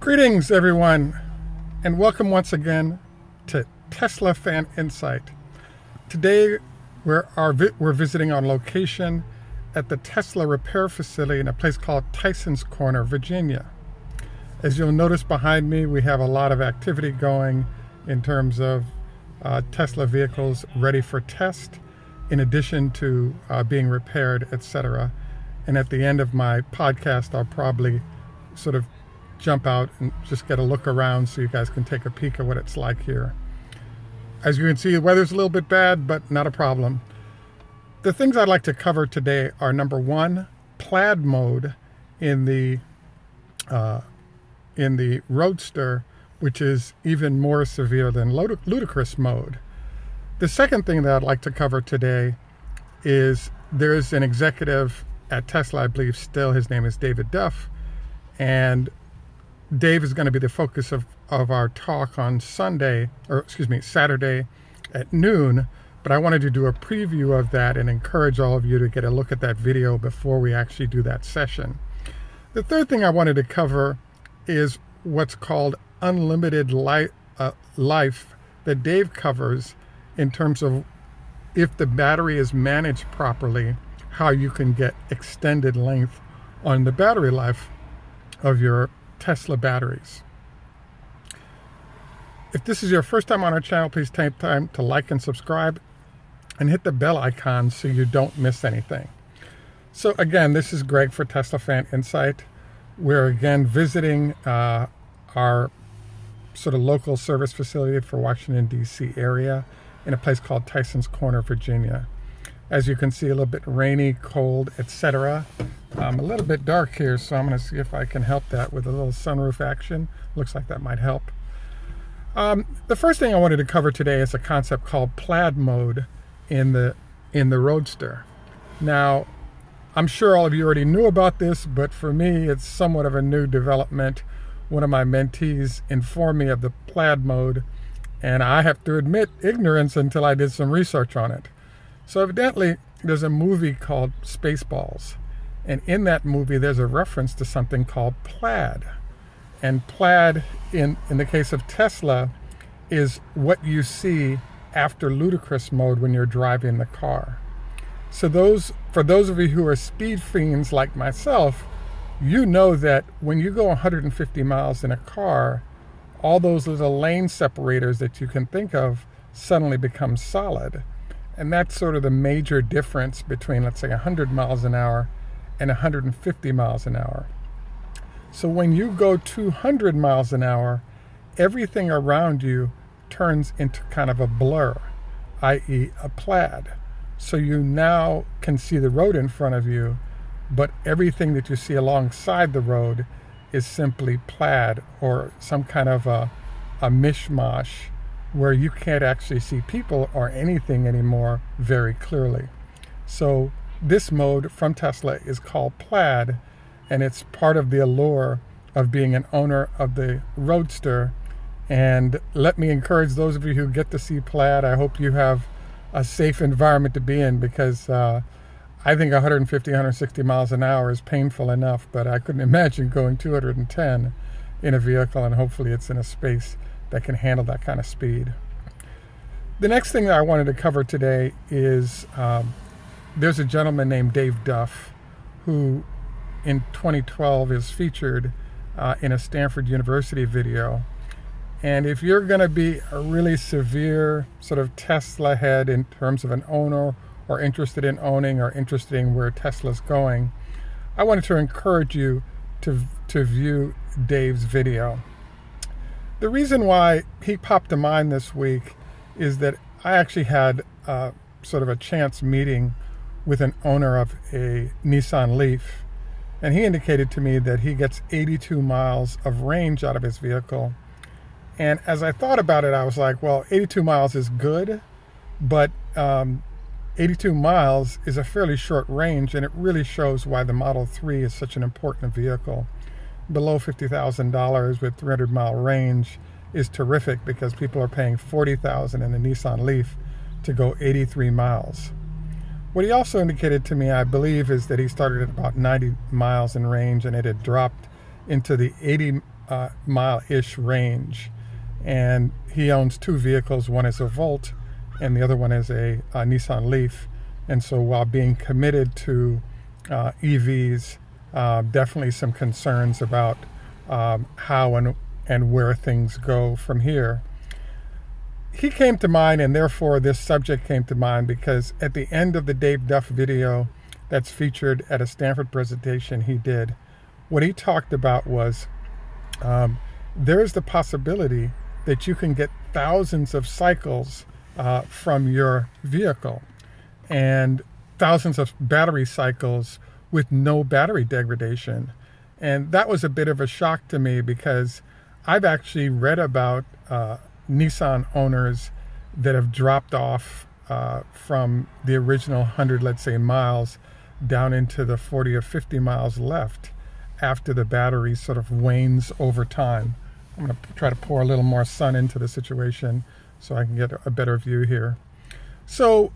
Greetings, everyone, and welcome once again to Tesla Fan Insight. Today, we're visiting on location at the Tesla repair facility in a place called Tysons Corner, Virginia. As you'll notice behind me, we have a lot of activity going in terms of Tesla vehicles ready for test, in addition to being repaired, etc. And at the end of my podcast, I'll probably sort of jump out and just get a look around so you guys can take a peek at what it's like here. As you can see, the weather's a little bit bad, but not a problem. The things I'd like to cover today are, number one, plaid mode in the Roadster, which is even more severe than ludicrous mode. The second thing that I'd like to cover today is there's an executive at Tesla, I believe still, his name is Dave Duff, and Dave is going to be the focus of our talk on Saturday at noon, but I wanted to do a preview of that and encourage all of you to get a look at that video before we actually do that session. The third thing I wanted to cover is what's called unlimited life that Dave covers in terms of if the battery is managed properly, how you can get extended length on the battery life of your Tesla batteries. If this is your first time on our channel, please take time to like and subscribe and hit the bell icon so you don't miss anything. So again, this is Greg for Tesla Fan Insight. We're again visiting our sort of local service facility for Washington, D.C. area in a place called Tysons Corner, Virginia. As you can see, a little bit rainy, cold, etc. A little bit dark here, so I'm going to see if I can help that with a little sunroof action. Looks like that might help. The first thing I wanted to cover today is a concept called plaid mode in the Roadster. Now, I'm sure all of you already knew about this, but for me, it's somewhat of a new development. One of my mentees informed me of the plaid mode, and I have to admit ignorance until I did some research on it. So evidently, there's a movie called Spaceballs, and in that movie, there's a reference to something called plaid. And plaid, in the case of Tesla, is what you see after ludicrous mode when you're driving the car. So for those of you who are speed fiends like myself, you know that when you go 150 miles in a car, all those little lane separators that you can think of suddenly become solid. And that's sort of the major difference between, let's say, 100 miles an hour and 150 miles an hour. So when you go 200 miles an hour, everything around you turns into kind of a blur, i.e. a plaid. So you now can see the road in front of you, but everything that you see alongside the road is simply plaid or some kind of a mishmash where you can't actually see people or anything anymore very clearly. So this mode from Tesla is called plaid, and it's part of the allure of being an owner of the Roadster. And let me encourage those of you who get to see plaid, I hope you have a safe environment to be in, because I think 150, 160 miles an hour is painful enough, but I couldn't imagine going 210 in a vehicle, and hopefully it's in a space that can handle that kind of speed. The next thing that I wanted to cover today is there's a gentleman named Dave Duff who in 2012 is featured in a Stanford University video. And if you're going to be a really severe sort of Tesla head in terms of an owner, or interested in owning, or interested in where Tesla's going, I wanted to encourage you to view Dave's video. The reason why he popped to mind this week is that I actually had sort of a chance meeting with an owner of a Nissan Leaf, and he indicated to me that he gets 82 miles of range out of his vehicle. And as I thought about it, I was like, well, 82 miles is good, but 82 miles is a fairly short range, and it really shows why the Model 3 is such an important vehicle. Below $50,000 with 300-mile range is terrific, because people are paying $40,000 in the Nissan Leaf to go 83 miles. What he also indicated to me, I believe, is that he started at about 90 miles in range, and it had dropped into the mile-ish range. And he owns two vehicles. One is a Volt and the other one is a Nissan Leaf. And so while being committed to EVs, definitely some concerns about how and where things go from here. He came to mind, and therefore this subject came to mind, because at the end of the Dave Duff video that's featured at a Stanford presentation he did, what he talked about was there's the possibility that you can get thousands of cycles from your vehicle and thousands of battery cycles with no battery degradation. And that was a bit of a shock to me, because I've actually read about Nissan owners that have dropped off from the original 100, let's say, miles down into the 40 or 50 miles left after the battery sort of wanes over time. I'm going to try to pour a little more sun into the situation so I can get a better view here. So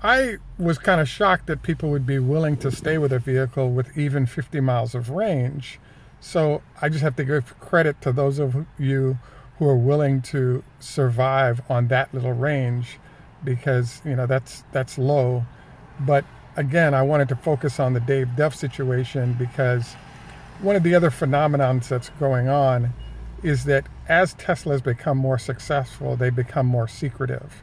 I was kind of shocked that people would be willing to stay with a vehicle with even 50 miles of range. So I just have to give credit to those of you who are willing to survive on that little range, because that's low. But again, I wanted to focus on the Dave Duff situation, because one of the other phenomenons that's going on is that as Teslas become more successful, they become more secretive.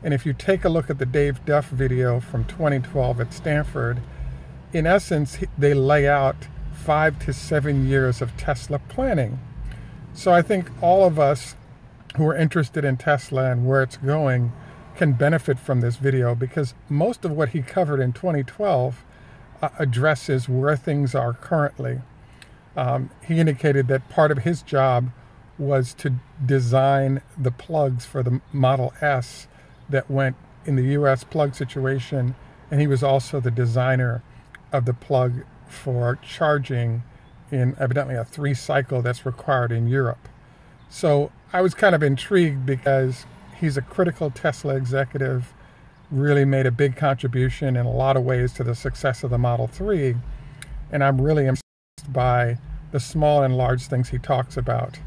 And if you take a look at the Dave Duff video from 2012 at Stanford, in essence, they lay out 5 to 7 years of Tesla planning. So I think all of us who are interested in Tesla and where it's going can benefit from this video, because most of what he covered in 2012 addresses where things are currently. He indicated that part of his job was to design the plugs for the Model S that went in the US plug situation, and he was also the designer of the plug for charging in evidently a 3-cycle that's required in Europe. So I was kind of intrigued, because he's a critical Tesla executive, really made a big contribution in a lot of ways to the success of the Model 3, and I'm really impressed by the small and large things he talks about.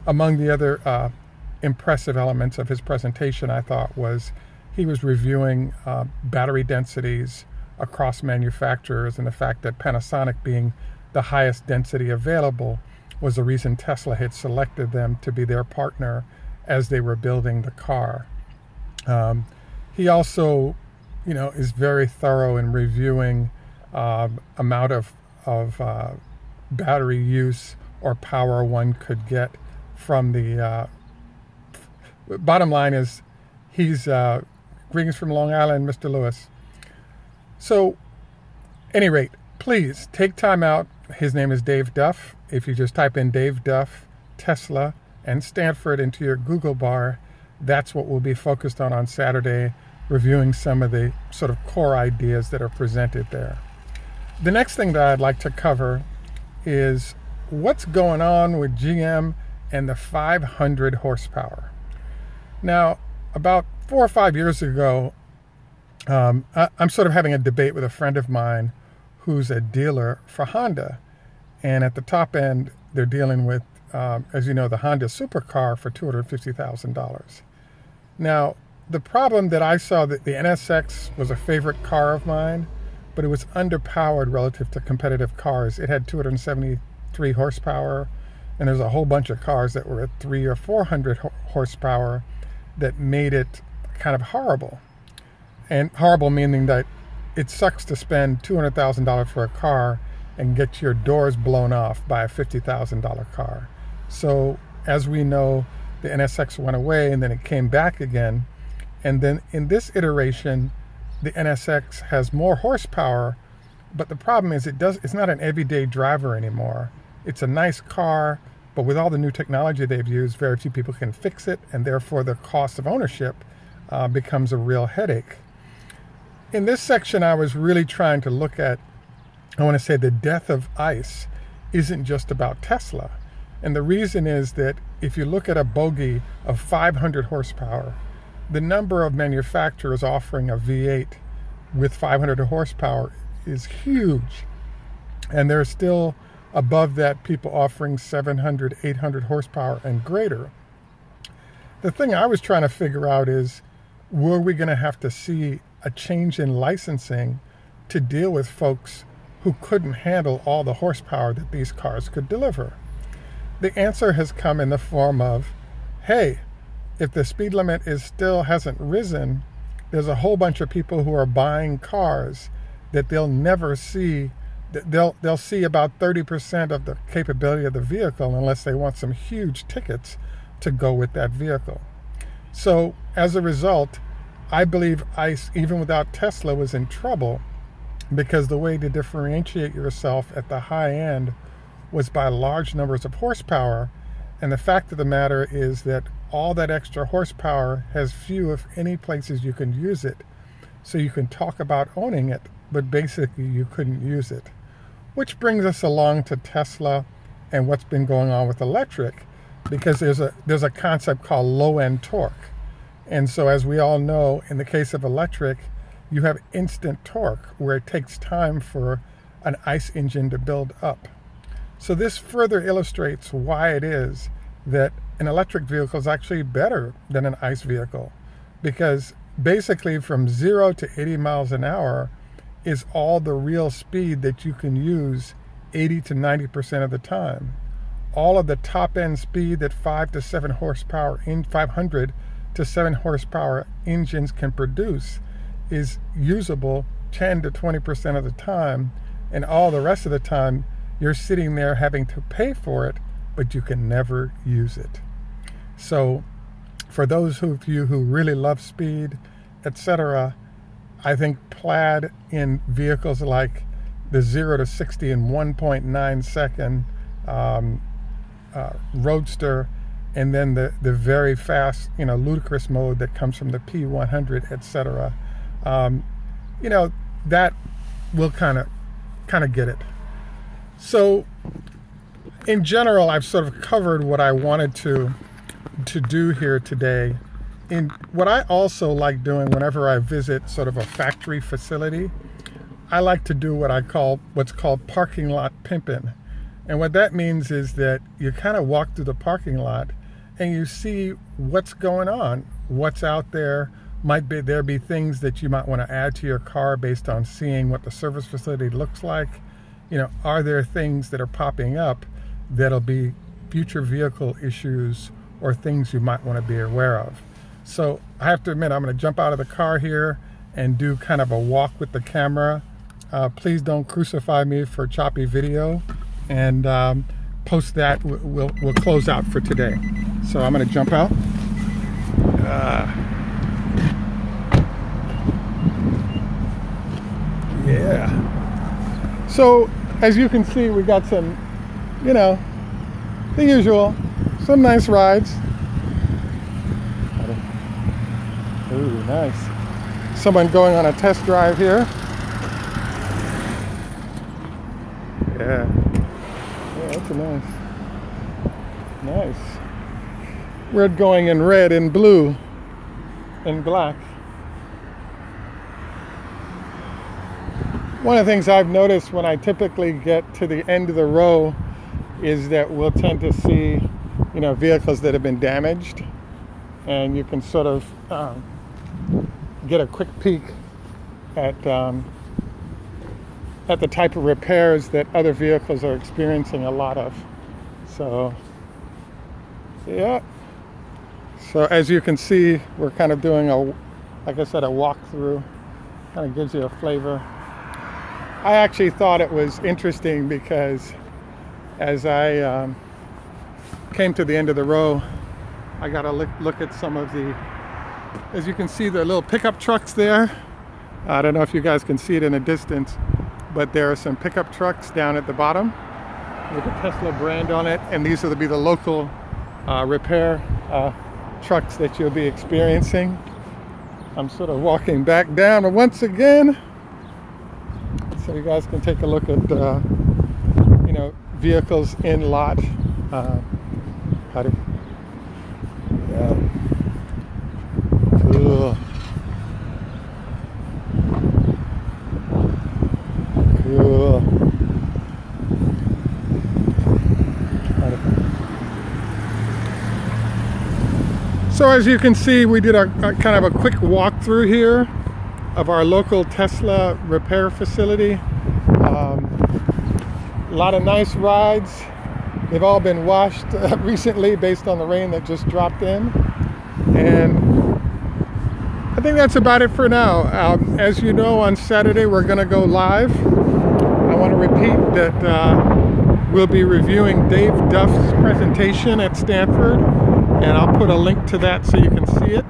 Among the other impressive elements of his presentation, I thought, was he was reviewing battery densities across manufacturers, and the fact that Panasonic, being the highest density available, was the reason Tesla had selected them to be their partner as they were building the car. He also, is very thorough in reviewing amount of battery use or power one could get from the bottom line is he's greetings from Long Island, Mr. Lewis. So any rate, please take time out. His name is Dave Duff. If you just type in Dave Duff, Tesla, and Stanford into your Google bar, that's what we'll be focused on Saturday, reviewing some of the sort of core ideas that are presented there. The next thing that I'd like to cover is what's going on with GM and the 500 horsepower. Now, about 4 or 5 years ago, I'm sort of having a debate with a friend of mine who's a dealer for Honda. And at the top end, they're dealing with, as you know, the Honda supercar for $250,000. Now, the problem that I saw, that the NSX was a favorite car of mine, but it was underpowered relative to competitive cars. It had 273 horsepower, and there's a whole bunch of cars that were at 300 or 400 horsepower that made it kind of horrible. And horrible meaning that it sucks to spend $200,000 for a car and get your doors blown off by a $50,000 car. So as we know, the NSX went away and then it came back again. And then in this iteration, the NSX has more horsepower, but the problem is it's not an everyday driver anymore. It's a nice car, but with all the new technology they've used, very few people can fix it, and therefore the cost of ownership becomes a real headache. In this section, I was really trying to look at, I want to say, the death of ICE isn't just about Tesla. And the reason is that if you look at a bogie of 500 horsepower, the number of manufacturers offering a V8 with 500 horsepower is huge. And there are still above that, people offering 700, 800 horsepower and greater. The thing I was trying to figure out is, were we going to have to see a change in licensing to deal with folks who couldn't handle all the horsepower that these cars could deliver? The answer has come in the form of, hey, if the speed limit still hasn't risen, there's a whole bunch of people who are buying cars that they'll never see. They'll see about 30% of the capability of the vehicle unless they want some huge tickets to go with that vehicle. So as a result, I believe ICE, even without Tesla, was in trouble, because the way to differentiate yourself at the high end was by large numbers of horsepower. And the fact of the matter is that all that extra horsepower has few, if any, places you can use it. So you can talk about owning it, but basically you couldn't use it. Which brings us along to Tesla and what's been going on with electric, because there's a concept called low-end torque. And so, as we all know, in the case of electric, you have instant torque, where it takes time for an ICE engine to build up. So this further illustrates why it is that an electric vehicle is actually better than an ICE vehicle, because basically from 0 to 80 miles an hour is all the real speed that you can use 80 to 90% of the time. All of the top end speed that 500 to 7 horsepower engines can produce is usable 10 to 20% of the time, and all the rest of the time you're sitting there having to pay for it, but you can never use it. So for those of you who really love speed, etc., I think Plaid in vehicles like the 0 to 60 in 1.9 second Roadster, and then the very fast, ludicrous mode that comes from the P100, etc., that will kind of get it. So in general, I've sort of covered what I wanted to do here today. In what I also like doing whenever I visit sort of a factory facility, I like to do what's called parking lot pimping. And what that means is that you kind of walk through the parking lot and you see what's going on, what's out there. There be things that you might want to add to your car based on seeing what the service facility looks like. Are there things that are popping up that'll be future vehicle issues or things you might want to be aware of? So I have to admit, I'm going to jump out of the car here and do kind of a walk with the camera. Please don't crucify me for choppy video, and post that. We'll close out for today. So I'm going to jump out. Yeah. So as you can see, we got some, the usual, some nice rides. Ooh, nice. Someone going on a test drive here. Yeah, that's a nice. We're going in red and blue and black. One of the things I've noticed when I typically get to the end of the row is that we'll tend to see, vehicles that have been damaged, and you can sort of get a quick peek at the type of repairs that other vehicles are experiencing a lot of. So, yeah. So as you can see, we're kind of doing like I said, a walkthrough. Kind of gives you a flavor. I actually thought it was interesting because as I came to the end of the row, I got to look at some of the, as you can see, the little pickup trucks there. I don't know if you guys can see it in the distance, but there are some pickup trucks down at the bottom with the Tesla brand on it, and these will be the local repair trucks that you'll be experiencing. I'm sort of walking back down once again, so you guys can take a look at vehicles in lot. Cool. So as you can see, we did a kind of a quick walkthrough here of our local Tesla repair facility. A lot of nice rides. They've all been washed recently based on the rain that just dropped in. And I think that's about it for now. As you know, on Saturday we're going to go live. I want to repeat that we'll be reviewing Dave Duff's presentation at Stanford, and I'll put a link to that so you can see it.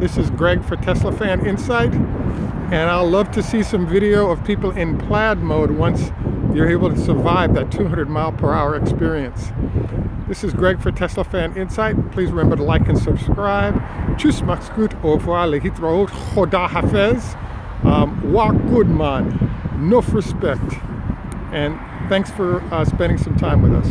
This is Greg for Tesla Fan Insight, and I'll love to see some video of people in plaid mode once you're able to survive that 200-mile-per-hour experience. This is Greg for Tesla Fan Insight. Please remember to like and subscribe. Tschüss, macht's gut, au revoir, lehitraot, choda hafez. Walk good, man. Enough respect. And thanks for spending some time with us.